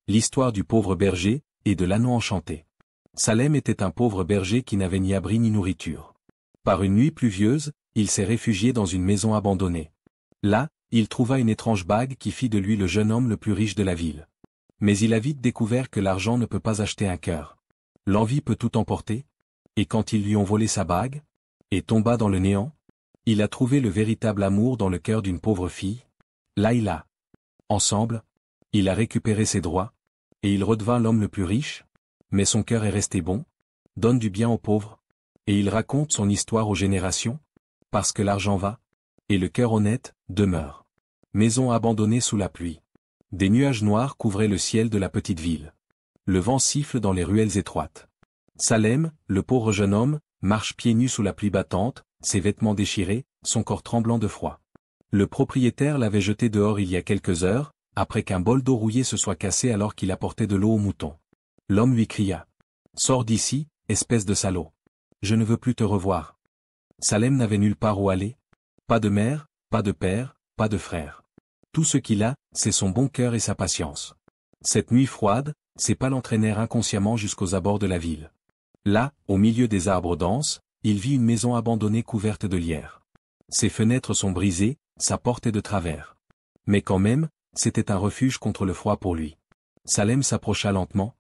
L'histoire du pauvre berger, et de l'anneau enchanté. Salem était un pauvre berger qui n'avait ni abri ni nourriture. Par une nuit pluvieuse, il s'est réfugié dans une maison abandonnée. Là, il trouva une étrange bague qui fit de lui le jeune homme le plus riche de la ville. Mais il a vite découvert que l'argent ne peut pas acheter un cœur. L'envie peut tout emporter. Et quand ils lui ont volé sa bague, et tomba dans le néant, il a trouvé le véritable amour dans le cœur d'une pauvre fille. Laïla. Ensemble, il a récupéré ses droits, et il redevint l'homme le plus riche, mais son cœur est resté bon, donne du bien aux pauvres, et il raconte son histoire aux générations, parce que l'argent va, et le cœur honnête demeure. Maison abandonnée sous la pluie. Des nuages noirs couvraient le ciel de la petite ville. Le vent siffle dans les ruelles étroites. Salem, le pauvre jeune homme, marche pieds nus sous la pluie battante, ses vêtements déchirés, son corps tremblant de froid. Le propriétaire l'avait jeté dehors il y a quelques heures, après qu'un bol d'eau rouillée se soit cassé alors qu'il apportait de l'eau aux moutons. L'homme lui cria. « Sors d'ici, espèce de salaud. Je ne veux plus te revoir. » Salem n'avait nulle part où aller. Pas de mère, pas de père, pas de frère. Tout ce qu'il a, c'est son bon cœur et sa patience. Cette nuit froide, ses pas l'entraînèrent inconsciemment jusqu'aux abords de la ville. Là, au milieu des arbres denses, il vit une maison abandonnée couverte de lierre. Ses fenêtres sont brisées, sa porte est de travers. Mais quand même, c'était un refuge contre le froid pour lui. Salem s'approcha lentement.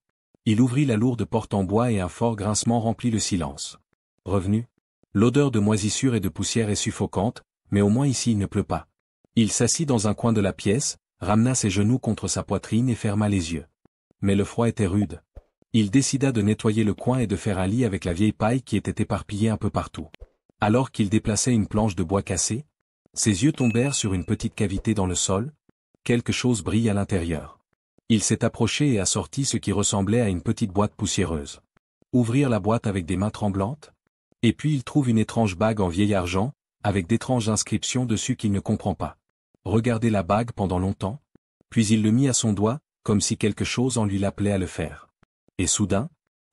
Il ouvrit la lourde porte en bois et un fort grincement remplit le silence. Revenu. L'odeur de moisissure et de poussière est suffocante, mais au moins ici il ne pleut pas. Il s'assit dans un coin de la pièce, ramena ses genoux contre sa poitrine et ferma les yeux. Mais le froid était rude. Il décida de nettoyer le coin et de faire un lit avec la vieille paille qui était éparpillée un peu partout. Alors qu'il déplaçait une planche de bois cassée, ses yeux tombèrent sur une petite cavité dans le sol. Quelque chose brille à l'intérieur. Il s'est approché et a sorti ce qui ressemblait à une petite boîte poussiéreuse. Ouvrir la boîte avec des mains tremblantes? Et puis il trouve une étrange bague en vieil argent, avec d'étranges inscriptions dessus qu'il ne comprend pas. Regardez la bague pendant longtemps, puis il le mit à son doigt, comme si quelque chose en lui l'appelait à le faire. Et soudain,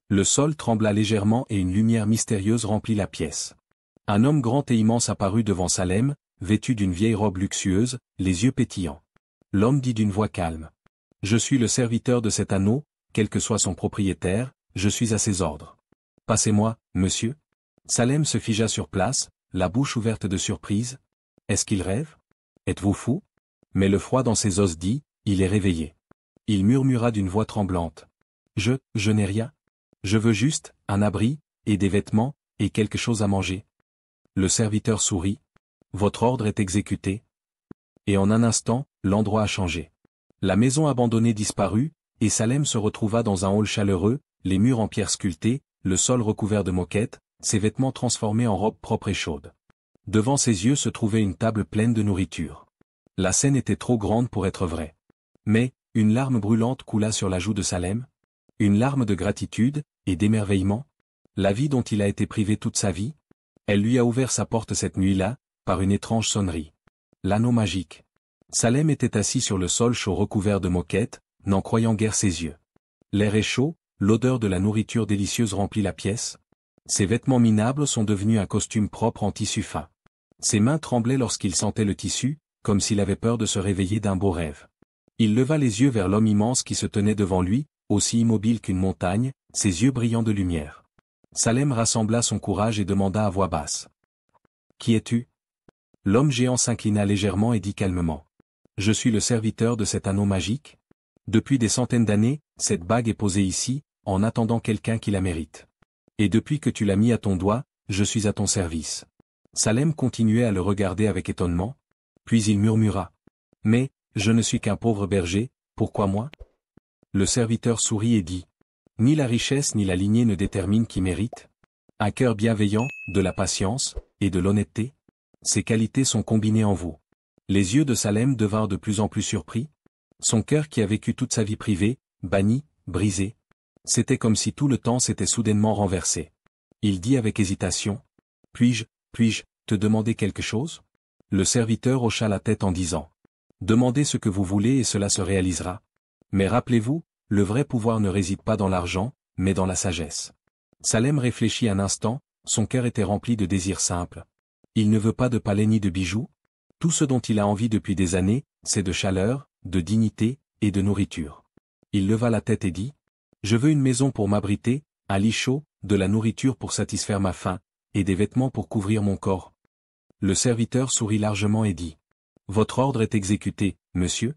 le sol trembla légèrement et une lumière mystérieuse remplit la pièce. Un homme grand et immense apparut devant Salem, vêtu d'une vieille robe luxueuse, les yeux pétillants. L'homme dit d'une voix calme. « Je suis le serviteur de cet anneau, quel que soit son propriétaire, je suis à ses ordres. Passez-moi, monsieur. » Salem se figea sur place, la bouche ouverte de surprise. « Est-ce qu'il rêve? Êtes-vous fou? » Mais le froid dans ses os dit, « Il est réveillé. » Il murmura d'une voix tremblante. « Je n'ai rien. Je veux juste, un abri, et des vêtements, et quelque chose à manger. » Le serviteur sourit. « Votre ordre est exécuté. » Et en un instant, l'endroit a changé. La maison abandonnée disparut, et Salem se retrouva dans un hall chaleureux, les murs en pierre sculptée, le sol recouvert de moquettes, ses vêtements transformés en robes propres et chaudes. Devant ses yeux se trouvait une table pleine de nourriture. La scène était trop grande pour être vraie. Mais, une larme brûlante coula sur la joue de Salem. Une larme de gratitude, et d'émerveillement. La vie dont il a été privé toute sa vie. Elle lui a ouvert sa porte cette nuit-là, par une étrange sonnerie. L'anneau magique. Salem était assis sur le sol chaud recouvert de moquettes, n'en croyant guère ses yeux. L'air est chaud, l'odeur de la nourriture délicieuse remplit la pièce. Ses vêtements minables sont devenus un costume propre en tissu fin. Ses mains tremblaient lorsqu'il sentait le tissu, comme s'il avait peur de se réveiller d'un beau rêve. Il leva les yeux vers l'homme immense qui se tenait devant lui, aussi immobile qu'une montagne, ses yeux brillants de lumière. Salem rassembla son courage et demanda à voix basse. « Qui es-tu » L'homme géant s'inclina légèrement et dit calmement. « Je suis le serviteur de cet anneau magique. Depuis des centaines d'années, cette bague est posée ici, en attendant quelqu'un qui la mérite. Et depuis que tu l'as mis à ton doigt, je suis à ton service. » Salem continuait à le regarder avec étonnement. Puis il murmura. « Mais, je ne suis qu'un pauvre berger, pourquoi moi ?» Le serviteur sourit et dit. « Ni la richesse ni la lignée ne déterminent qui mérite. Un cœur bienveillant, de la patience, et de l'honnêteté. Ces qualités sont combinées en vous. » Les yeux de Salem devinrent de plus en plus surpris. Son cœur qui a vécu toute sa vie privée, banni, brisé. C'était comme si tout le temps s'était soudainement renversé. Il dit avec hésitation. « Puis-je te demander quelque chose ?» Le serviteur hocha la tête en disant. « Demandez ce que vous voulez et cela se réalisera. Mais rappelez-vous, le vrai pouvoir ne réside pas dans l'argent, mais dans la sagesse. » Salem réfléchit un instant, son cœur était rempli de désirs simples. Il ne veut pas de palais ni de bijoux. Tout ce dont il a envie depuis des années, c'est de chaleur, de dignité, et de nourriture. Il leva la tête et dit, « Je veux une maison pour m'abriter, un lit chaud, de la nourriture pour satisfaire ma faim, et des vêtements pour couvrir mon corps. » Le serviteur sourit largement et dit, « Votre ordre est exécuté, monsieur. »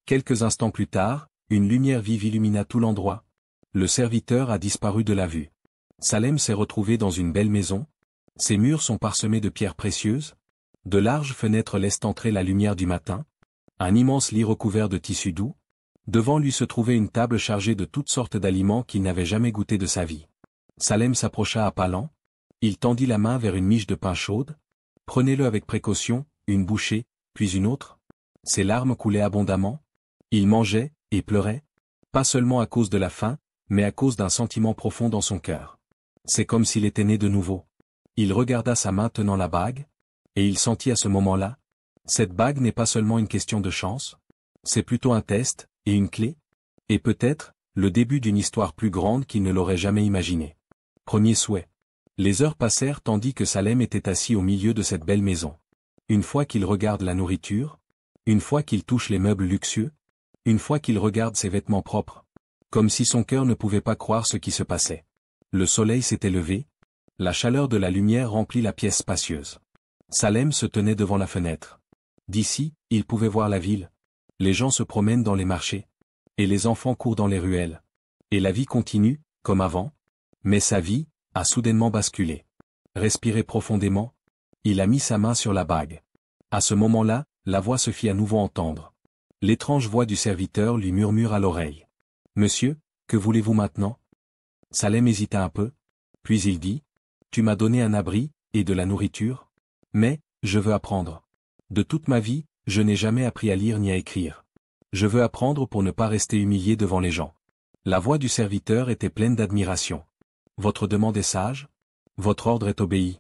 Quelques instants plus tard, une lumière vive illumina tout l'endroit. Le serviteur a disparu de la vue. Salem s'est retrouvé dans une belle maison. Ses murs sont parsemés de pierres précieuses. De larges fenêtres laissent entrer la lumière du matin. Un immense lit recouvert de tissu doux. Devant lui se trouvait une table chargée de toutes sortes d'aliments qu'il n'avait jamais goûté de sa vie. Salem s'approcha à pas lents. Il tendit la main vers une miche de pain chaude. « Prenez-le avec précaution, une bouchée, puis une autre. » Ses larmes coulaient abondamment. Il mangeait, et pleurait. Pas seulement à cause de la faim, mais à cause d'un sentiment profond dans son cœur. C'est comme s'il était né de nouveau. Il regarda sa main tenant la bague, et il sentit à ce moment-là, cette bague n'est pas seulement une question de chance, c'est plutôt un test, et une clé, et peut-être, le début d'une histoire plus grande qu'il ne l'aurait jamais imaginée. Premier souhait. Les heures passèrent tandis que Salem était assis au milieu de cette belle maison. Une fois qu'il regarde la nourriture, une fois qu'il touche les meubles luxueux, une fois qu'il regarde ses vêtements propres, comme si son cœur ne pouvait pas croire ce qui se passait. Le soleil s'était levé, la chaleur de la lumière remplit la pièce spacieuse. Salem se tenait devant la fenêtre. D'ici, il pouvait voir la ville. Les gens se promènent dans les marchés. Et les enfants courent dans les ruelles. Et la vie continue, comme avant. Mais sa vie a soudainement basculé. Respiré profondément, il a mis sa main sur la bague. À ce moment-là, la voix se fit à nouveau entendre. L'étrange voix du serviteur lui murmure à l'oreille. « Monsieur, que voulez-vous maintenant ?» Salem hésita un peu, puis il dit, « Tu m'as donné un abri, et de la nourriture. Mais, je veux apprendre. De toute ma vie, je n'ai jamais appris à lire ni à écrire. Je veux apprendre pour ne pas rester humilié devant les gens. » La voix du serviteur était pleine d'admiration. « Votre demande est sage. Votre ordre est obéi. »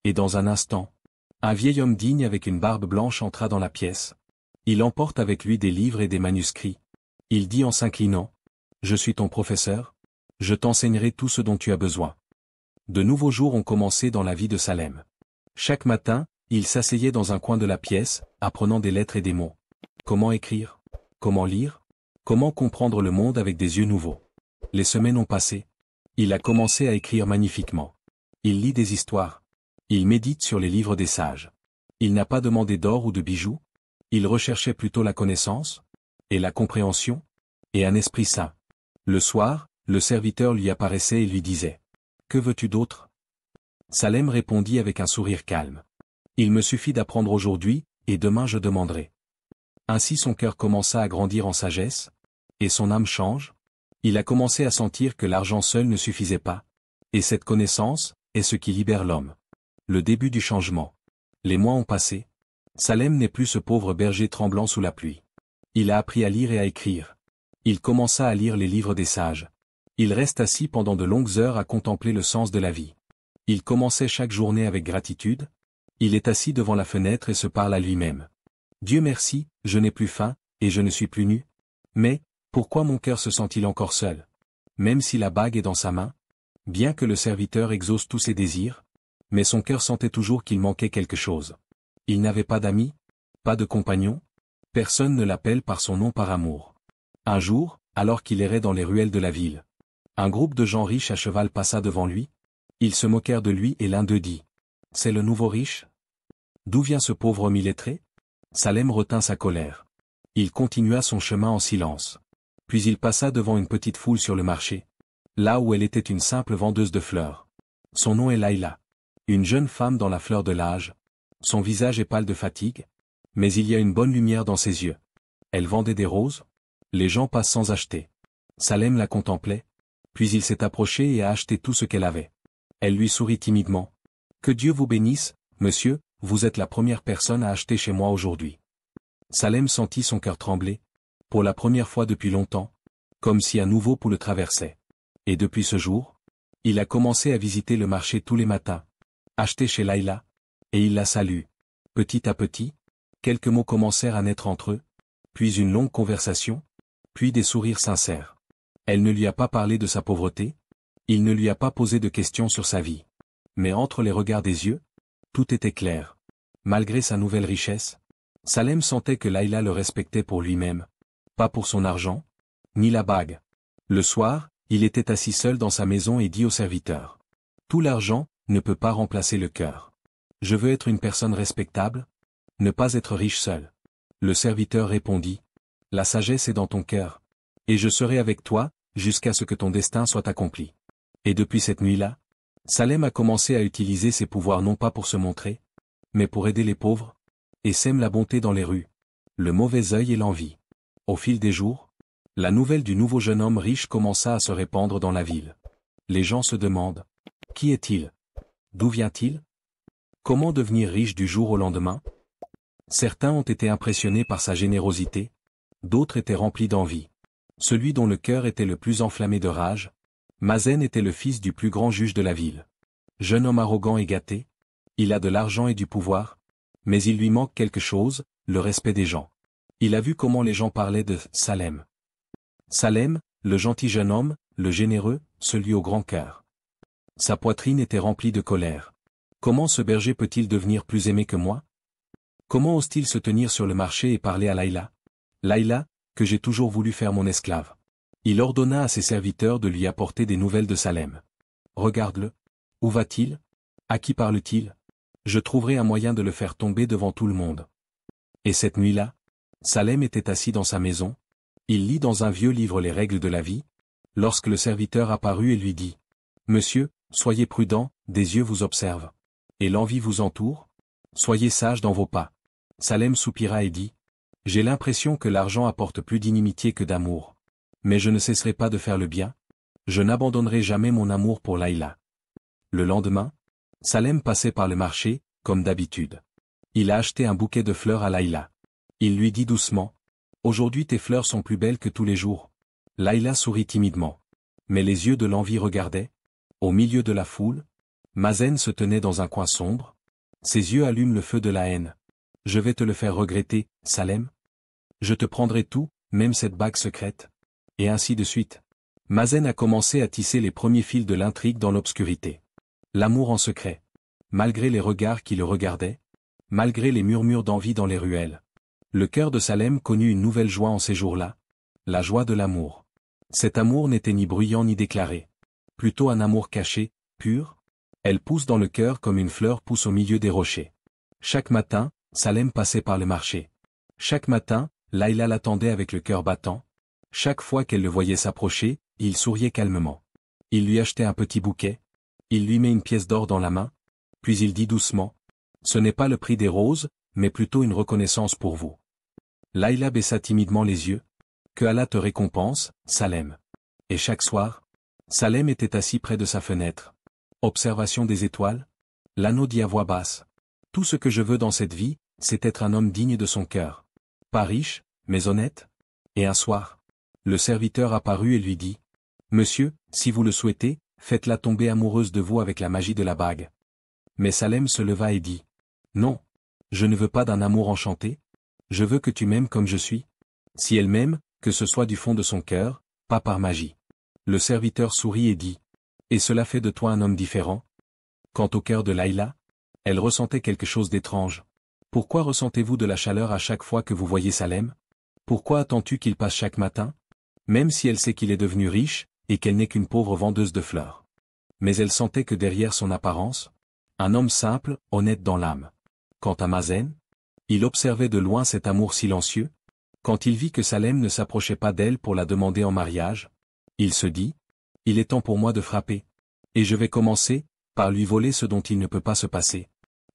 Et dans un instant, un vieil homme digne avec une barbe blanche entra dans la pièce. Il emporte avec lui des livres et des manuscrits. Il dit en s'inclinant, « Je suis ton professeur. Je t'enseignerai tout ce dont tu as besoin. » De nouveaux jours ont commencé dans la vie de Salem. Chaque matin, il s'asseyait dans un coin de la pièce, apprenant des lettres et des mots. Comment écrire? Comment lire? Comment comprendre le monde avec des yeux nouveaux? Les semaines ont passé. Il a commencé à écrire magnifiquement. Il lit des histoires. Il médite sur les livres des sages. Il n'a pas demandé d'or ou de bijoux. Il recherchait plutôt la connaissance, et la compréhension, et un esprit sain. Le soir, le serviteur lui apparaissait et lui disait, « Que veux-tu d'autre ?» Salem répondit avec un sourire calme. « Il me suffit d'apprendre aujourd'hui, et demain je demanderai. » Ainsi son cœur commença à grandir en sagesse, et son âme change. Il a commencé à sentir que l'argent seul ne suffisait pas, et cette connaissance est ce qui libère l'homme. Le début du changement. Les mois ont passé. Salem n'est plus ce pauvre berger tremblant sous la pluie. Il a appris à lire et à écrire. Il commença à lire les livres des sages. Il reste assis pendant de longues heures à contempler le sens de la vie. Il commençait chaque journée avec gratitude. Il est assis devant la fenêtre et se parle à lui-même. Dieu merci, je n'ai plus faim, et je ne suis plus nu. Mais, pourquoi mon cœur se sent-il encore seul? Même si la bague est dans sa main, bien que le serviteur exauce tous ses désirs, mais son cœur sentait toujours qu'il manquait quelque chose. Il n'avait pas d'amis, pas de compagnon, personne ne l'appelle par son nom par amour. Un jour, alors qu'il errait dans les ruelles de la ville, un groupe de gens riches à cheval passa devant lui. Ils se moquèrent de lui et l'un d'eux dit, « C'est le nouveau riche? D'où vient ce pauvre homme illettré ?» Salem retint sa colère. Il continua son chemin en silence. Puis il passa devant une petite foule sur le marché, là où elle était une simple vendeuse de fleurs. Son nom est Laïla. Une jeune femme dans la fleur de l'âge. Son visage est pâle de fatigue, mais il y a une bonne lumière dans ses yeux. Elle vendait des roses. Les gens passent sans acheter. Salem la contemplait, puis il s'est approché et a acheté tout ce qu'elle avait. Elle lui sourit timidement. « Que Dieu vous bénisse, monsieur, vous êtes la première personne à acheter chez moi aujourd'hui. » Salem sentit son cœur trembler, pour la première fois depuis longtemps, comme si un nouveau pouls le traversait. Et depuis ce jour, il a commencé à visiter le marché tous les matins, acheter chez Laïla, et il la salue. Petit à petit, quelques mots commencèrent à naître entre eux, puis une longue conversation, puis des sourires sincères. Elle ne lui a pas parlé de sa pauvreté, il ne lui a pas posé de questions sur sa vie. Mais entre les regards des yeux, tout était clair. Malgré sa nouvelle richesse, Salem sentait que Laïla le respectait pour lui-même, pas pour son argent, ni la bague. Le soir, il était assis seul dans sa maison et dit au serviteur. Tout l'argent ne peut pas remplacer le cœur. Je veux être une personne respectable, ne pas être riche seul. Le serviteur répondit. La sagesse est dans ton cœur. Et je serai avec toi, jusqu'à ce que ton destin soit accompli. Et depuis cette nuit-là, Salem a commencé à utiliser ses pouvoirs non pas pour se montrer, mais pour aider les pauvres, et sème la bonté dans les rues, le mauvais œil et l'envie. Au fil des jours, la nouvelle du nouveau jeune homme riche commença à se répandre dans la ville. Les gens se demandent. Qui est-il? D'où vient-il? Comment devenir riche du jour au lendemain? Certains ont été impressionnés par sa générosité, d'autres étaient remplis d'envie. Celui dont le cœur était le plus enflammé de rage, Mazen était le fils du plus grand juge de la ville. Jeune homme arrogant et gâté, il a de l'argent et du pouvoir, mais il lui manque quelque chose, le respect des gens. Il a vu comment les gens parlaient de Salem. Salem, le gentil jeune homme, le généreux, celui au grand cœur. Sa poitrine était remplie de colère. Comment ce berger peut-il devenir plus aimé que moi? Comment ose-t-il se tenir sur le marché et parler à Laïla? Laïla, que j'ai toujours voulu faire mon esclave. Il ordonna à ses serviteurs de lui apporter des nouvelles de Salem. Regarde-le. Où va-t-il? À qui parle-t-il? Je trouverai un moyen de le faire tomber devant tout le monde. Et cette nuit-là, Salem était assis dans sa maison. Il lit dans un vieux livre les règles de la vie, lorsque le serviteur apparut et lui dit. Monsieur, soyez prudent, des yeux vous observent. Et l'envie vous entoure? Soyez sage dans vos pas. Salem soupira et dit. J'ai l'impression que l'argent apporte plus d'inimitié que d'amour. Mais je ne cesserai pas de faire le bien. Je n'abandonnerai jamais mon amour pour Laïla. Le lendemain, Salem passait par le marché, comme d'habitude. Il a acheté un bouquet de fleurs à Laïla. Il lui dit doucement. Aujourd'hui tes fleurs sont plus belles que tous les jours. Laïla sourit timidement. Mais les yeux de l'envie regardaient. Au milieu de la foule, Mazen se tenait dans un coin sombre. Ses yeux allument le feu de la haine. Je vais te le faire regretter, Salem. Je te prendrai tout, même cette bague secrète. Et ainsi de suite. Mazen a commencé à tisser les premiers fils de l'intrigue dans l'obscurité. L'amour en secret. Malgré les regards qui le regardaient. Malgré les murmures d'envie dans les ruelles. Le cœur de Salem connut une nouvelle joie en ces jours-là. La joie de l'amour. Cet amour n'était ni bruyant ni déclaré. Plutôt un amour caché, pur. Elle pousse dans le cœur comme une fleur pousse au milieu des rochers. Chaque matin, Salem passait par le marché. Chaque matin, Laïla l'attendait avec le cœur battant. Chaque fois qu'elle le voyait s'approcher, il souriait calmement. Il lui achetait un petit bouquet. Il lui met une pièce d'or dans la main. Puis il dit doucement. Ce n'est pas le prix des roses, mais plutôt une reconnaissance pour vous. Laïla baissa timidement les yeux. Que Allah te récompense, Salem. Et chaque soir, Salem était assis près de sa fenêtre. Observation des étoiles. L'anneau dit à voix basse. Tout ce que je veux dans cette vie, c'est être un homme digne de son cœur. Pas riche, mais honnête. Et un soir, le serviteur apparut et lui dit. Monsieur, si vous le souhaitez, faites-la tomber amoureuse de vous avec la magie de la bague. Mais Salem se leva et dit. Non. Je ne veux pas d'un amour enchanté. Je veux que tu m'aimes comme je suis. Si elle m'aime, que ce soit du fond de son cœur, pas par magie. Le serviteur sourit et dit. Et cela fait de toi un homme différent? Quant au cœur de Laïla, elle ressentait quelque chose d'étrange. Pourquoi ressentez-vous de la chaleur à chaque fois que vous voyez Salem? Pourquoi attends-tu qu'il passe chaque matin? Même si elle sait qu'il est devenu riche, et qu'elle n'est qu'une pauvre vendeuse de fleurs. Mais elle sentait que derrière son apparence, un homme simple, honnête dans l'âme. Quant à Mazen, il observait de loin cet amour silencieux. Quand il vit que Salem ne s'approchait pas d'elle pour la demander en mariage, il se dit, il est temps pour moi de frapper. Et je vais commencer, par lui voler ce dont il ne peut pas se passer.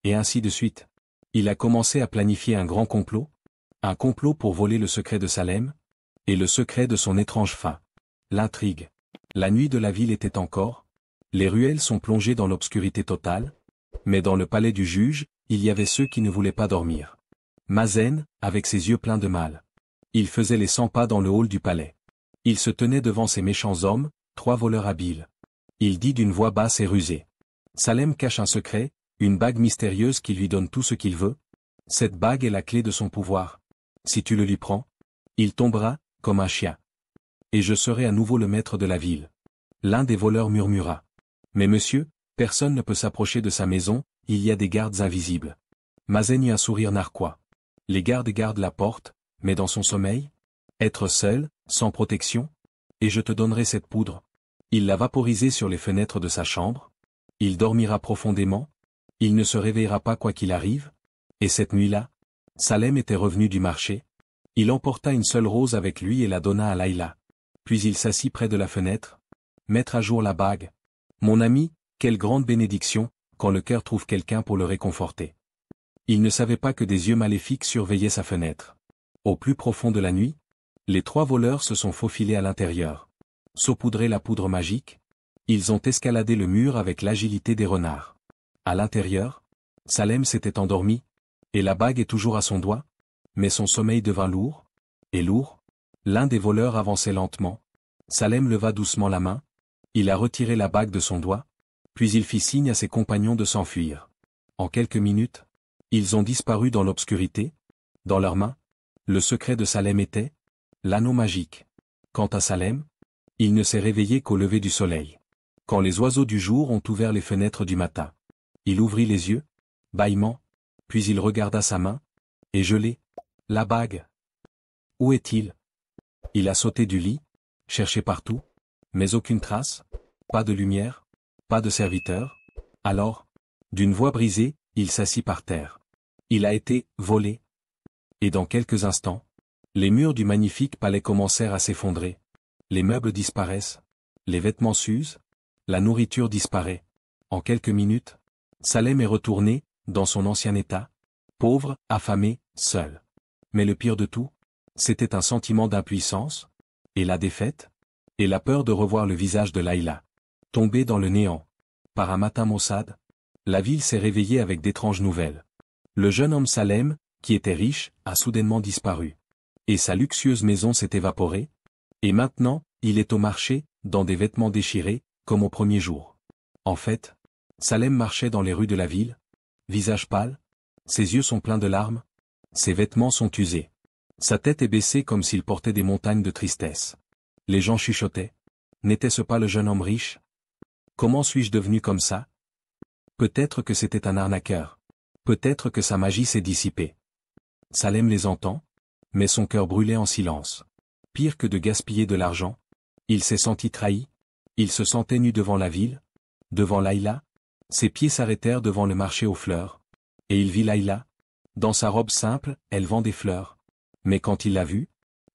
Et ainsi de suite. Il a commencé à planifier un grand complot. Un complot pour voler le secret de Salem. Et le secret de son étrange fin. L'intrigue. La nuit de la ville était encore. Les ruelles sont plongées dans l'obscurité totale. Mais dans le palais du juge, il y avait ceux qui ne voulaient pas dormir. Mazen, avec ses yeux pleins de mal. Il faisait les 100 pas dans le hall du palais. Il se tenait devant ces méchants hommes, 3 voleurs habiles. Il dit d'une voix basse et rusée. Salem cache un secret, une bague mystérieuse qui lui donne tout ce qu'il veut. Cette bague est la clé de son pouvoir. Si tu le lui prends, il tombera, comme un chien. Et je serai à nouveau le maître de la ville. L'un des voleurs murmura. Mais monsieur, personne ne peut s'approcher de sa maison, il y a des gardes invisibles. Mazen eut un sourire narquois. Les gardes gardent la porte, mais dans son sommeil? Être seul, sans protection? Et je te donnerai cette poudre. Il l'a vaporisée sur les fenêtres de sa chambre. Il dormira profondément. Il ne se réveillera pas quoi qu'il arrive. Et cette nuit-là, Salem était revenu du marché. Il emporta une seule rose avec lui et la donna à Layla. Puis il s'assit près de la fenêtre. Mettre à jour la bague. Mon ami, quelle grande bénédiction, quand le cœur trouve quelqu'un pour le réconforter. Il ne savait pas que des yeux maléfiques surveillaient sa fenêtre. Au plus profond de la nuit, les 3 voleurs se sont faufilés à l'intérieur. Saupoudré la poudre magique, ils ont escaladé le mur avec l'agilité des renards. À l'intérieur, Salem s'était endormi, et la bague est toujours à son doigt, mais son sommeil devint lourd, et lourd. L'un des voleurs avançait lentement. Salem leva doucement la main, il a retiré la bague de son doigt, puis il fit signe à ses compagnons de s'enfuir. En quelques minutes, ils ont disparu dans l'obscurité. Dans leurs mains, le secret de Salem était l'anneau magique. Quant à Salem, il ne s'est réveillé qu'au lever du soleil. Quand les oiseaux du jour ont ouvert les fenêtres du matin. Il ouvrit les yeux, bâillement, puis il regarda sa main, et gelé. La bague. Où est-il? Il a sauté du lit, cherché partout, mais aucune trace, pas de lumière, pas de serviteur. Alors, d'une voix brisée, il s'assit par terre. Il a été volé. Et dans quelques instants, les murs du magnifique palais commencèrent à s'effondrer. Les meubles disparaissent, les vêtements s'usent, la nourriture disparaît. En quelques minutes, Salem est retourné, dans son ancien état, pauvre, affamé, seul. Mais le pire de tout, c'était un sentiment d'impuissance, et la défaite, et la peur de revoir le visage de Layla. Tombé dans le néant. Par un matin maussade, la ville s'est réveillée avec d'étranges nouvelles. Le jeune homme Salem, qui était riche, a soudainement disparu. Et sa luxueuse maison s'est évaporée. Et maintenant, il est au marché, dans des vêtements déchirés, comme au premier jour. En fait, Salem marchait dans les rues de la ville, visage pâle, ses yeux sont pleins de larmes, ses vêtements sont usés. Sa tête est baissée comme s'il portait des montagnes de tristesse. Les gens chuchotaient. N'était-ce pas le jeune homme riche? Comment suis-je devenu comme ça? Peut-être que c'était un arnaqueur. Peut-être que sa magie s'est dissipée. Salem les entend, mais son cœur brûlait en silence. Pire que de gaspiller de l'argent, il s'est senti trahi, il se sentait nu devant la ville, devant Layla, ses pieds s'arrêtèrent devant le marché aux fleurs, et il vit Layla. Dans sa robe simple, elle vend des fleurs. Mais quand il l'a vue,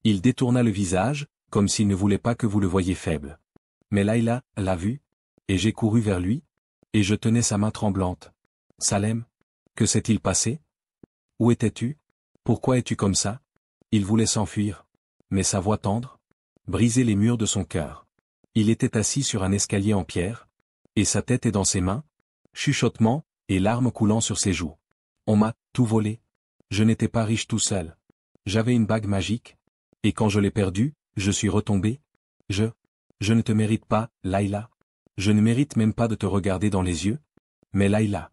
il détourna le visage, comme s'il ne voulait pas que vous le voyiez faible. Mais Layla l'a vu, et j'ai couru vers lui, et je tenais sa main tremblante. Salem, que s'est-il passé? Où étais-tu? Pourquoi es-tu comme ça? Il voulait s'enfuir. Mais sa voix tendre brisait les murs de son cœur. Il était assis sur un escalier en pierre, et sa tête est dans ses mains, chuchotement, et larmes coulant sur ses joues. On m'a tout volé. Je n'étais pas riche tout seul. J'avais une bague magique, et quand je l'ai perdue, je suis retombé. Je ne te mérite pas, Layla. Je ne mérite même pas de te regarder dans les yeux. Mais Layla.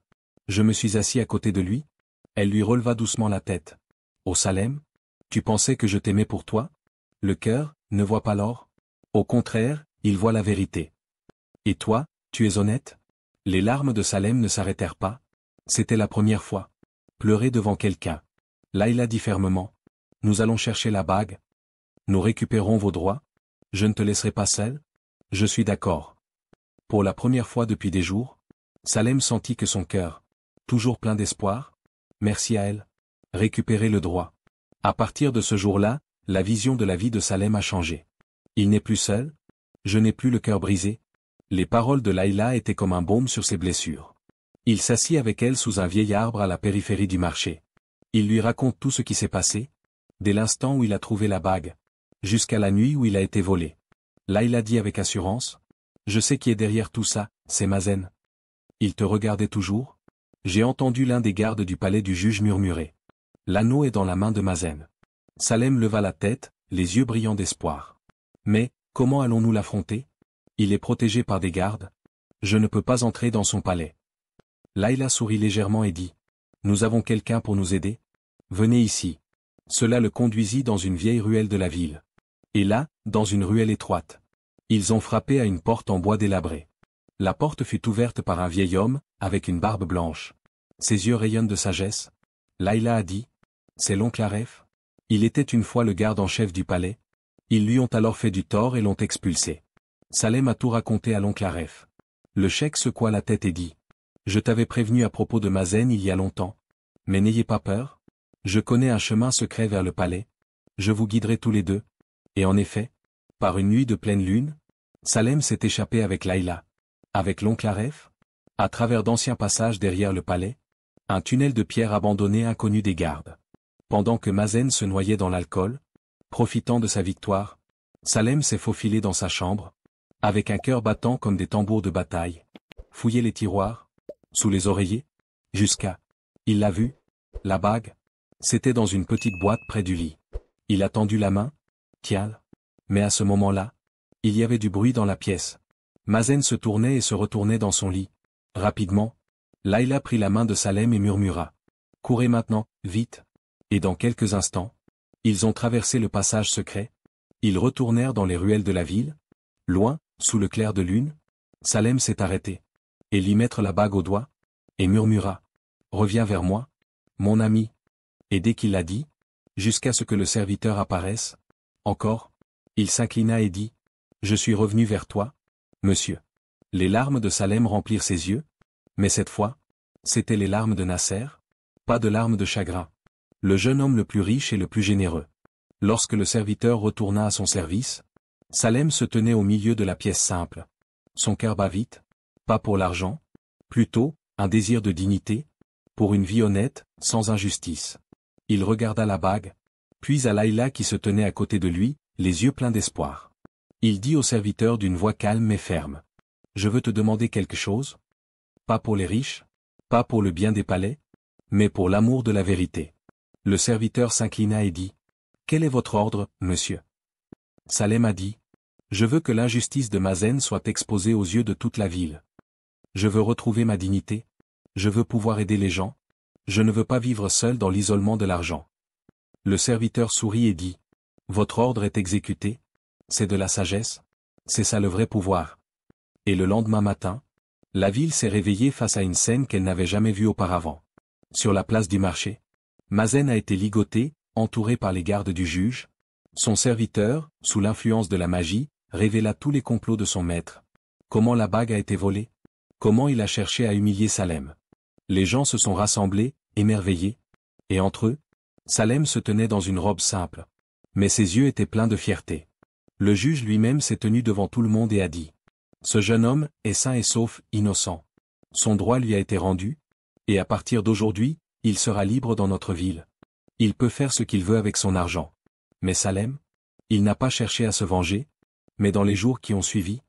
Je me suis assis à côté de lui. Elle lui releva doucement la tête. Oh Salem, tu pensais que je t'aimais pour toi? Le cœur ne voit pas l'or. Au contraire, il voit la vérité. Et toi, tu es honnête? Les larmes de Salem ne s'arrêtèrent pas. C'était la première fois. Pleurer devant quelqu'un. Layla dit fermement. Nous allons chercher la bague. Nous récupérons vos droits. Je ne te laisserai pas seul. Je suis d'accord. Pour la première fois depuis des jours, Salem sentit que son cœur, toujours plein d'espoir, merci à elle, récupérait le droit. À partir de ce jour-là, la vision de la vie de Salem a changé. Il n'est plus seul. Je n'ai plus le cœur brisé. Les paroles de Layla étaient comme un baume sur ses blessures. Il s'assit avec elle sous un vieil arbre à la périphérie du marché. Il lui raconte tout ce qui s'est passé, dès l'instant où il a trouvé la bague, jusqu'à la nuit où il a été volé. Layla dit avec assurance, « Je sais qui est derrière tout ça, c'est Mazen. Il te regardait toujours? J'ai entendu l'un des gardes du palais du juge murmurer. L'anneau est dans la main de Mazen. » Salem leva la tête, les yeux brillants d'espoir. « Mais, comment allons-nous l'affronter? Il est protégé par des gardes. Je ne peux pas entrer dans son palais. » Layla sourit légèrement et dit, « Nous avons quelqu'un pour nous aider. Venez ici. » Cela le conduisit dans une vieille ruelle de la ville. Et là, dans une ruelle étroite, ils ont frappé à une porte en bois délabré. La porte fut ouverte par un vieil homme, avec une barbe blanche. Ses yeux rayonnent de sagesse. Layla a dit, « C'est l'oncle Aref. Il était une fois le garde en chef du palais. Ils lui ont alors fait du tort et l'ont expulsé. Salem a tout raconté à l'oncle Aref. Le cheikh secoua la tête et dit. Je t'avais prévenu à propos de Mazen il y a longtemps. Mais n'ayez pas peur. Je connais un chemin secret vers le palais. Je vous guiderai tous les deux. Et en effet, par une nuit de pleine lune, Salem s'est échappé avec Laïla. Avec l'oncle Aref, à travers d'anciens passages derrière le palais, un tunnel de pierre abandonné inconnu des gardes. Pendant que Mazen se noyait dans l'alcool, profitant de sa victoire, Salem s'est faufilé dans sa chambre, avec un cœur battant comme des tambours de bataille, fouillé les tiroirs, sous les oreillers, jusqu'à... Il l'a vu, la bague, c'était dans une petite boîte près du lit. Il a tendu la main, tiens, mais à ce moment-là, il y avait du bruit dans la pièce. Mazen se tournait et se retournait dans son lit. Rapidement, Laïla prit la main de Salem et murmura. Courez maintenant, vite. Et dans quelques instants, ils ont traversé le passage secret. Ils retournèrent dans les ruelles de la ville. Loin, sous le clair de lune, Salem s'est arrêté. Et lui mettre la bague au doigt, et murmura. Reviens vers moi, mon ami. Et dès qu'il l'a dit, jusqu'à ce que le serviteur apparaisse, encore, il s'inclina et dit. Je suis revenu vers toi, monsieur. Les larmes de Salem remplirent ses yeux, mais cette fois, c'étaient les larmes de Nasser, pas de larmes de chagrin. Le jeune homme le plus riche et le plus généreux. Lorsque le serviteur retourna à son service, Salem se tenait au milieu de la pièce simple. Son cœur bat vite, pas pour l'argent, plutôt, un désir de dignité, pour une vie honnête, sans injustice. Il regarda la bague, puis à Laïla qui se tenait à côté de lui, les yeux pleins d'espoir. Il dit au serviteur d'une voix calme mais ferme. Je veux te demander quelque chose? Pas pour les riches, pas pour le bien des palais, mais pour l'amour de la vérité. Le serviteur s'inclina et dit. Quel est votre ordre, monsieur? Salem a dit. Je veux que l'injustice de Mazen soit exposée aux yeux de toute la ville. Je veux retrouver ma dignité. Je veux pouvoir aider les gens. Je ne veux pas vivre seul dans l'isolement de l'argent. Le serviteur sourit et dit. Votre ordre est exécuté. C'est de la sagesse. C'est ça le vrai pouvoir. Et le lendemain matin, la ville s'est réveillée face à une scène qu'elle n'avait jamais vue auparavant. Sur la place du marché, Mazen a été ligoté, entouré par les gardes du juge. Son serviteur, sous l'influence de la magie, révéla tous les complots de son maître. Comment la bague a été volée? Comment il a cherché à humilier Salem? Les gens se sont rassemblés, émerveillés. Et entre eux, Salem se tenait dans une robe simple. Mais ses yeux étaient pleins de fierté. Le juge lui-même s'est tenu devant tout le monde et a dit. Ce jeune homme est sain et sauf, innocent. Son droit lui a été rendu, et à partir d'aujourd'hui, il sera libre dans notre ville. Il peut faire ce qu'il veut avec son argent. Mais Salem? Il n'a pas cherché à se venger, mais dans les jours qui ont suivi,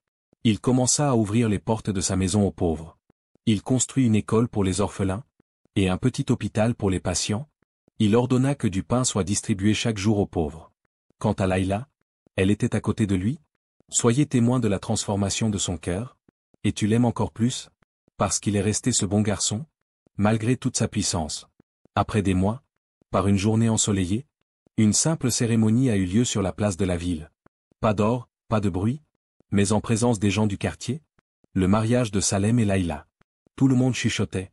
il commença à ouvrir les portes de sa maison aux pauvres. Il construit une école pour les orphelins, et un petit hôpital pour les patients. Il ordonna que du pain soit distribué chaque jour aux pauvres. Quant à Laïla, elle était à côté de lui. Soyez témoin de la transformation de son cœur, et tu l'aimes encore plus, parce qu'il est resté ce bon garçon, malgré toute sa puissance. Après des mois, par une journée ensoleillée, une simple cérémonie a eu lieu sur la place de la ville. Pas d'or, pas de bruit, mais en présence des gens du quartier, le mariage de Salem et Laïla. Tout le monde chuchotait.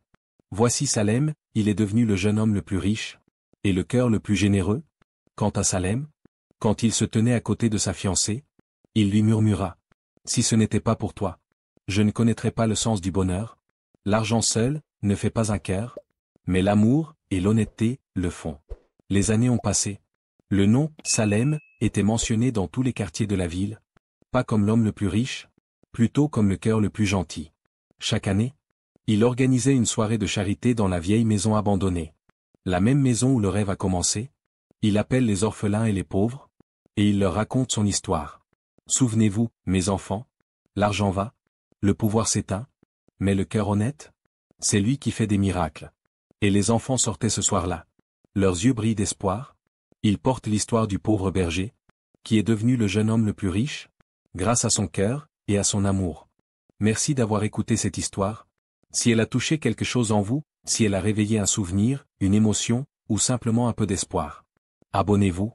Voici Salem, il est devenu le jeune homme le plus riche, et le cœur le plus généreux. Quant à Salem, quand il se tenait à côté de sa fiancée, il lui murmura. Si ce n'était pas pour toi, je ne connaîtrais pas le sens du bonheur. L'argent seul ne fait pas un cœur, mais l'amour et l'honnêteté le font. Les années ont passé. Le nom, Salem, était mentionné dans tous les quartiers de la ville, pas comme l'homme le plus riche, plutôt comme le cœur le plus gentil. Chaque année, il organisait une soirée de charité dans la vieille maison abandonnée. La même maison où le rêve a commencé. Il appelle les orphelins et les pauvres, et il leur raconte son histoire. Souvenez-vous, mes enfants, l'argent va, le pouvoir s'éteint, mais le cœur honnête, c'est lui qui fait des miracles. Et les enfants sortaient ce soir-là. Leurs yeux brillent d'espoir. Ils portent l'histoire du pauvre berger, qui est devenu le jeune homme le plus riche, grâce à son cœur et à son amour. Merci d'avoir écouté cette histoire. Si elle a touché quelque chose en vous, si elle a réveillé un souvenir, une émotion, ou simplement un peu d'espoir, abonnez-vous,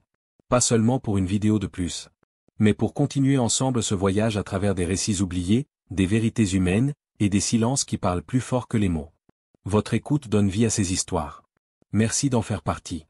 pas seulement pour une vidéo de plus, mais pour continuer ensemble ce voyage à travers des récits oubliés, des vérités humaines, et des silences qui parlent plus fort que les mots. Votre écoute donne vie à ces histoires. Merci d'en faire partie.